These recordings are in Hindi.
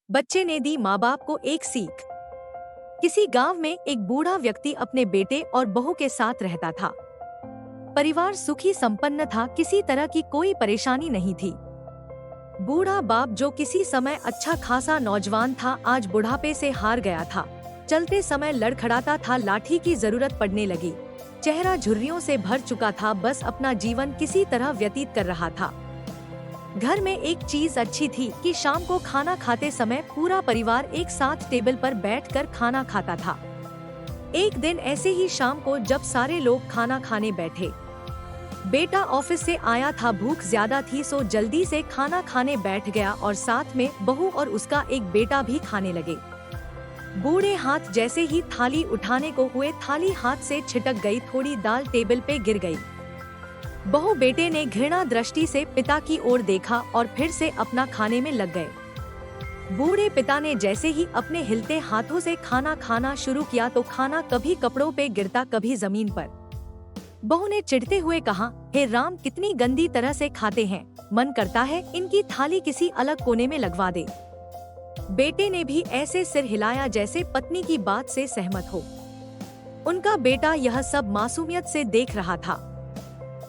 बच्चे ने दी माँ बाप को एक सीख। किसी गांव में एक बूढ़ा व्यक्ति अपने बेटे और बहू के साथ रहता था। परिवार सुखी संपन्न था, किसी तरह की कोई परेशानी नहीं थी। बूढ़ा बाप जो किसी समय अच्छा खासा नौजवान था, आज बुढ़ापे से हार गया था। चलते समय लड़खड़ाता था, लाठी की जरूरत पड़ने लगी। चेहरा झुर्रियों से भर चुका था, बस अपना जीवन किसी तरह व्यतीत कर रहा था। घर में एक चीज अच्छी थी कि शाम को खाना खाते समय पूरा परिवार एक साथ टेबल पर बैठकर खाना खाता था। एक दिन ऐसे ही शाम को जब सारे लोग खाना खाने बैठे, बेटा ऑफिस से आया था, भूख ज्यादा थी सो जल्दी से खाना खाने बैठ गया और साथ में बहू और उसका एक बेटा भी खाने लगे। बूढ़े हाथ जैसे ही थाली उठाने को हुए, थाली हाथ से छिटक गई, थोड़ी दाल टेबल पे गिर गई। बहू बेटे ने घृणा दृष्टि से पिता की ओर देखा और फिर से अपना खाने में लग गए। बूढ़े पिता ने जैसे ही अपने हिलते हाथों से खाना खाना शुरू किया तो खाना कभी कपड़ों पे गिरता, कभी जमीन पर। बहू ने चिढ़ते हुए कहा, हे राम, कितनी गंदी तरह से खाते हैं, मन करता है इनकी थाली किसी अलग कोने में लगवा दे। बेटे ने भी ऐसे सिर हिलाया जैसे पत्नी की बात से सहमत हो। उनका बेटा यह सब मासूमियत से देख रहा था।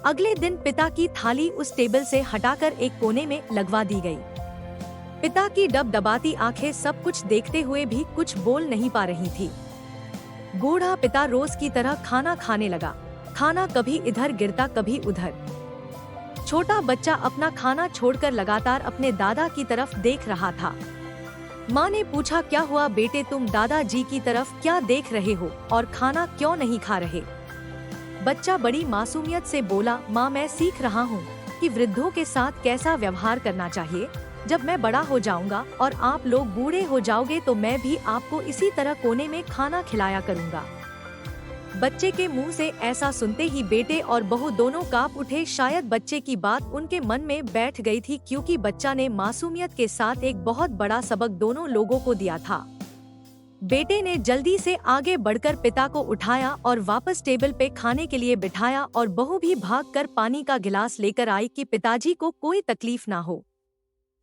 अगले दिन पिता की थाली उस टेबल से हटाकर एक कोने में लगवा दी गई। पिता की डबडबाती आंखें सब कुछ देखते हुए भी कुछ बोल नहीं पा रही थी। बूढ़ा पिता रोज की तरह खाना खाने लगा। खाना कभी इधर गिरता, कभी उधर। छोटा बच्चा अपना खाना छोड़कर लगातार अपने दादा की तरफ देख रहा था। माँ ने पूछा, क्या हुआ बेटे, तुम दादाजी की तरफ क्या देख रहे हो और खाना क्यों नहीं खा रहे? बच्चा बड़ी मासूमियत से बोला, माँ, मैं सीख रहा हूँ कि वृद्धों के साथ कैसा व्यवहार करना चाहिए। जब मैं बड़ा हो जाऊंगा और आप लोग बूढ़े हो जाओगे तो मैं भी आपको इसी तरह कोने में खाना खिलाया करूँगा। बच्चे के मुंह से ऐसा सुनते ही बेटे और बहू दोनों कांप उठे। शायद बच्चे की बात उनके मन में बैठ गई थी, क्योंकि बच्चा ने मासूमियत के साथ एक बहुत बड़ा सबक दोनों लोगों को दिया था। बेटे ने जल्दी से आगे बढ़कर पिता को उठाया और वापस टेबल पे खाने के लिए बिठाया और बहू भी भागकर पानी का गिलास लेकर आई कि पिताजी को कोई तकलीफ ना हो।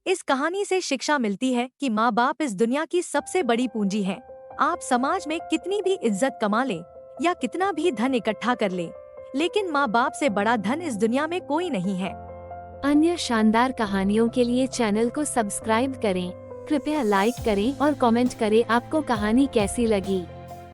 इस कहानी से शिक्षा मिलती है कि माँ बाप इस दुनिया की सबसे बड़ी पूंजी हैं। आप समाज में कितनी भी इज्जत कमा लें या कितना भी धन इकट्ठा कर लें, लेकिन माँ बाप से बड़ा धन इस दुनिया में कोई नहीं है। अन्य शानदार कहानियों के लिए चैनल को सब्सक्राइब करें। कृपया लाइक करें और कमेंट करें आपको कहानी कैसी लगी।